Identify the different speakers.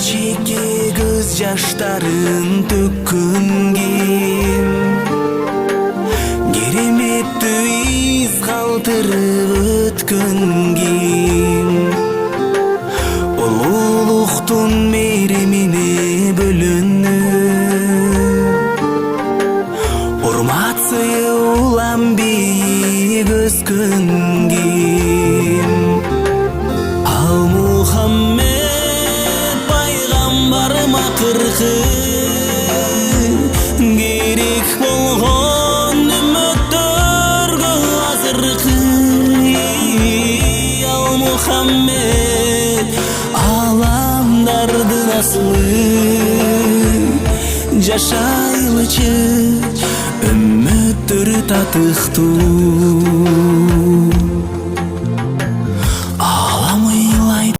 Speaker 1: Чеке көз жаштарын төккөн ким? Кереметтүү из калтырып өткөн ким? Улуулуктун мейримине бөлөнүп, урмат сыйы улам бийип өскөн ким? Ал Мухаммед пайгамбарым акыркы керек болгон үмөттөргө азыркы. Ал Мухаммед аламдардын асылы, жашайлычы үммөттөр татыктуу.